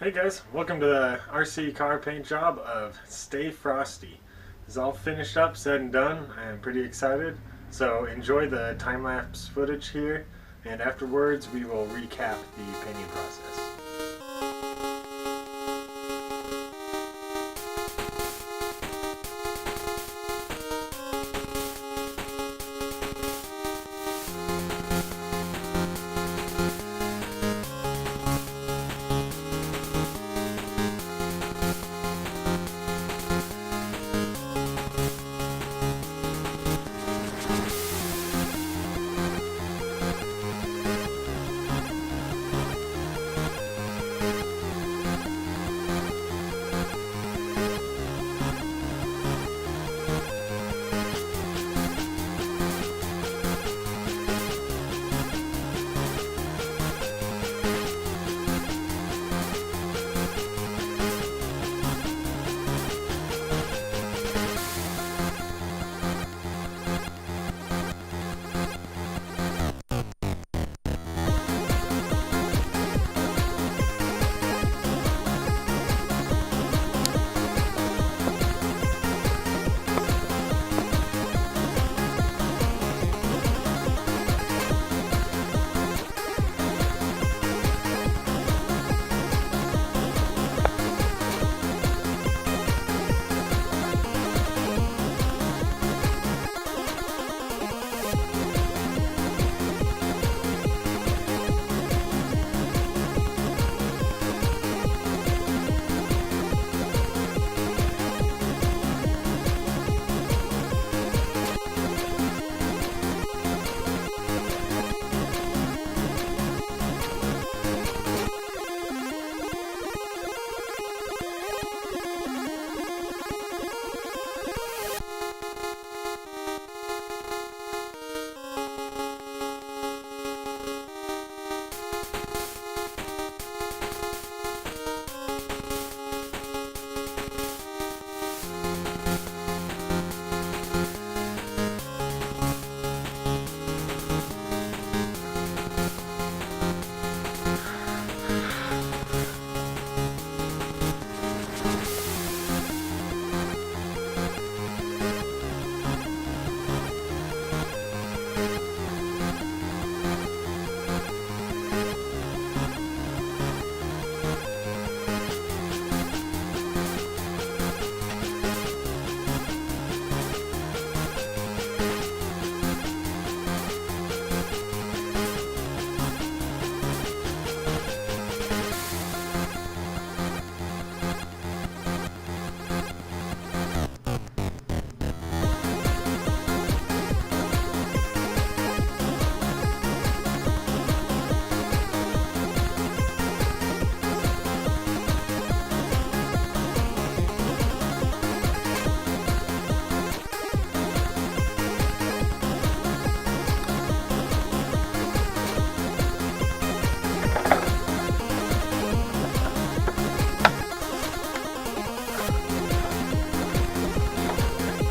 Hey guys, welcome to the RC car paint job of Stay Frosty. It's all finished up, said and done. I'm pretty excited. So enjoy the time-lapse footage here, and afterwards we will recap the painting process.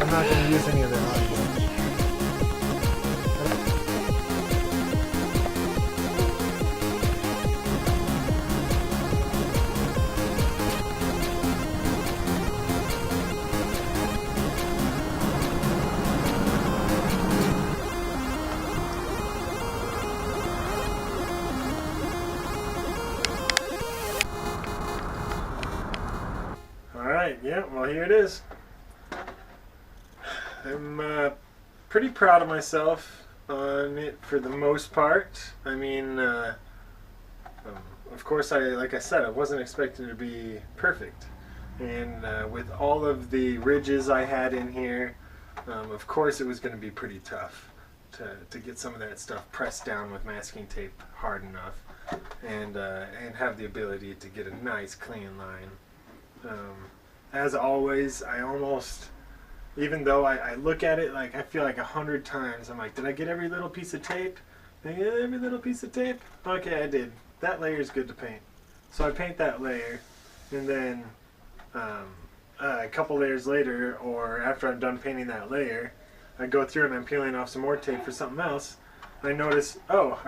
I'm not going to use any of their audio. Alright, yeah, well here it is. I'm pretty proud of myself on it for the most part. I mean, of course, like I said, I wasn't expecting it to be perfect. And with all of the ridges I had in here, of course it was going to be pretty tough to get some of that stuff pressed down with masking tape hard enough and have the ability to get a nice clean line. As always, I almost... Even though I look at it like I feel like 100 times, I'm like, did I get every little piece of tape? Did I get every little piece of tape? Okay, I did. That layer is good to paint. So I paint that layer, and then a couple layers later, or after I'm done painting that layer, I go through and I'm peeling off some more tape for something else. And I notice, oh,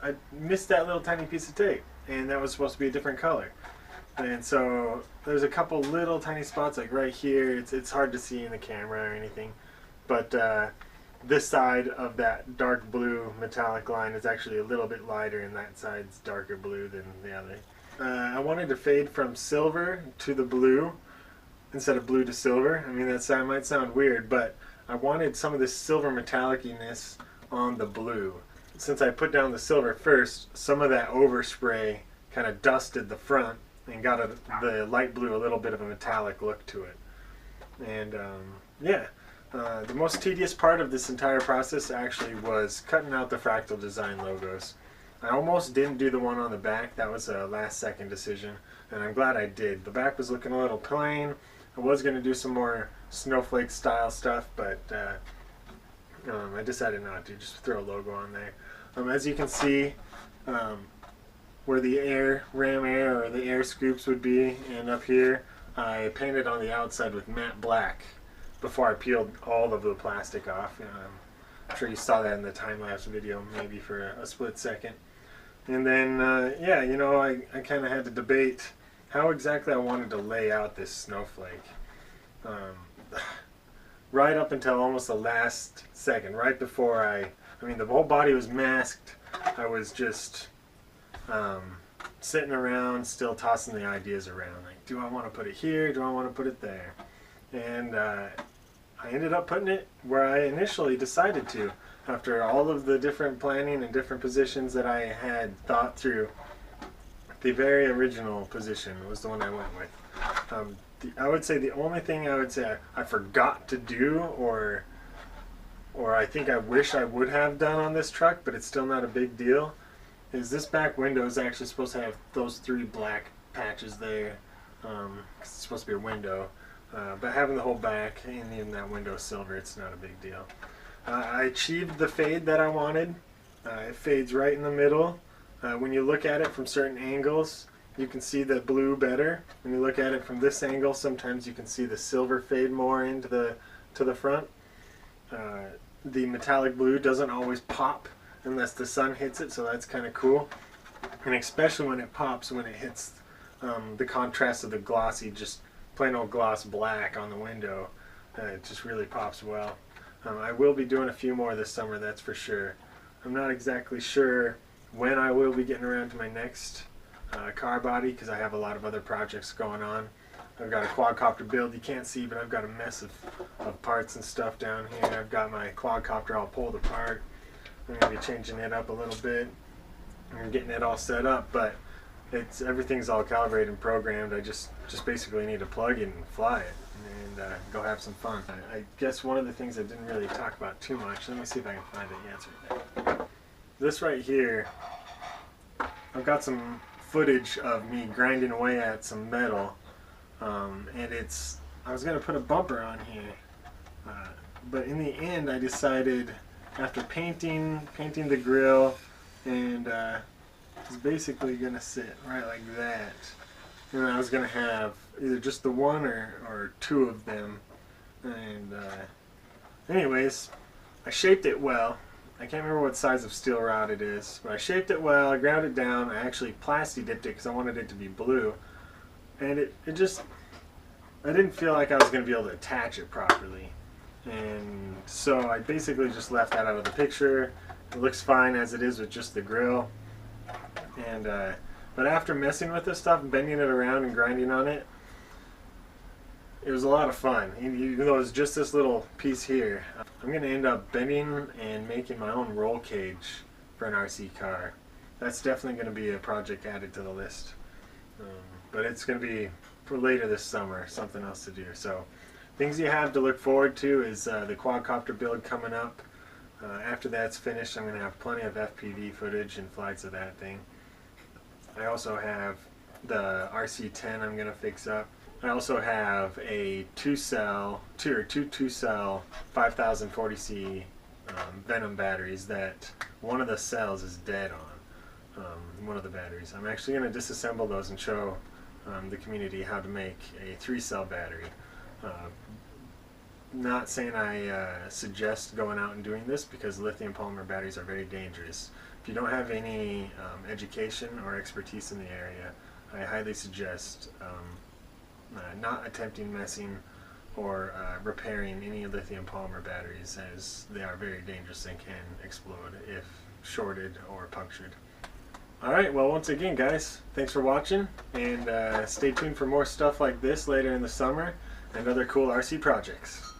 I missed that little tiny piece of tape, and that was supposed to be a different color. And so there's a couple little tiny spots like right here. It's hard to see in the camera or anything, but this side of that dark blue metallic line is actually a little bit lighter, and that side's darker blue than the other. I wanted to fade from silver to the blue instead of blue to silver. I mean, that might sound weird, but I wanted some of this silver metallic-iness on the blue. Since I put down the silver first, some of that overspray kind of dusted the front and got the light blue a little bit of a metallic look to it. And yeah, the most tedious part of this entire process actually was cutting out the Fractal Design logos. I almost didn't do the one on the back. That was a last second decision, and I'm glad I did. The back was looking a little plain. I was going to do some more snowflake style stuff, but I decided not to. Just throw a logo on there. As you can see, where the ram air or the air scoops would be, and up here, I painted on the outside with matte black before I peeled all of the plastic off. I'm sure you saw that in the time-lapse video, maybe for a split second. And then, yeah, you know, I kind of had to debate how exactly I wanted to lay out this snowflake. Right up until almost the last second, right before I mean, the whole body was masked. I was just sitting around, still tossing the ideas around. Like, do I want to put it here? Do I want to put it there? And I ended up putting it where I initially decided to. After all of the different planning and different positions that I had thought through, the very original position was the one I went with. I would say the only thing I would say I forgot to do, or I think I wish I would have done on this truck, but it's still not a big deal, is this back window is actually supposed to have those 3 black patches there. It's supposed to be a window, but having the whole back and even that window silver, it's not a big deal. I achieved the fade that I wanted. It fades right in the middle. When you look at it from certain angles, you can see the blue better. When you look at it from this angle, sometimes you can see the silver fade more into the front. The metallic blue doesn't always pop unless the sun hits it, so that's kind of cool. And especially when it pops, when it hits the contrast of the glossy, just plain old gloss black on the window, it just really pops well. I will be doing a few more this summer, that's for sure. I'm not exactly sure when I will be getting around to my next car body, because I have a lot of other projects going on. I've got a quadcopter build you can't see, but I've got a mess of parts and stuff down here. I've got my quadcopter all pulled apart. I'm going to be changing it up a little bit and getting it all set up, but everything's all calibrated and programmed. I just basically need to plug it and fly it and go have some fun. I guess one of the things I didn't really talk about too much, let me see if I can find it. Yeah, it's right there. This right here, I've got some footage of me grinding away at some metal, and I was going to put a bumper on here, but in the end I decided, after painting the grill, and it's basically going to sit right like that. And I was going to have either just the one or 2 of them. And anyways, I shaped it well. I can't remember what size of steel rod it is, but I shaped it well, I ground it down, I actually plasti dipped it because I wanted it to be blue. And it just, I didn't feel like I was going to be able to attach it properly. And so I basically just left that out of the picture. It looks fine as it is with just the grill. And but after messing with this stuff and bending it around and grinding on it, it was a lot of fun. Even though it's just this little piece here, I'm going to end up bending and making my own roll cage for an RC car. That's definitely going to be a project added to the list. But it's going to be for later this summer, something else to do. So things you have to look forward to is the quadcopter build coming up. After that's finished, I'm going to have plenty of FPV footage and flights of that thing. I also have the RC10 I'm going to fix up. I also have a two 2-cell 5040C Venom batteries that one of the cells is dead on. One of the batteries. I'm actually going to disassemble those and show the community how to make a 3-cell battery. Not saying I suggest going out and doing this, because lithium polymer batteries are very dangerous. If you don't have any education or expertise in the area, I highly suggest not attempting messing or repairing any lithium polymer batteries, as they are very dangerous and can explode if shorted or punctured. Alright, well, once again, guys, thanks for watching, and stay tuned for more stuff like this later in the summer and other cool RC projects.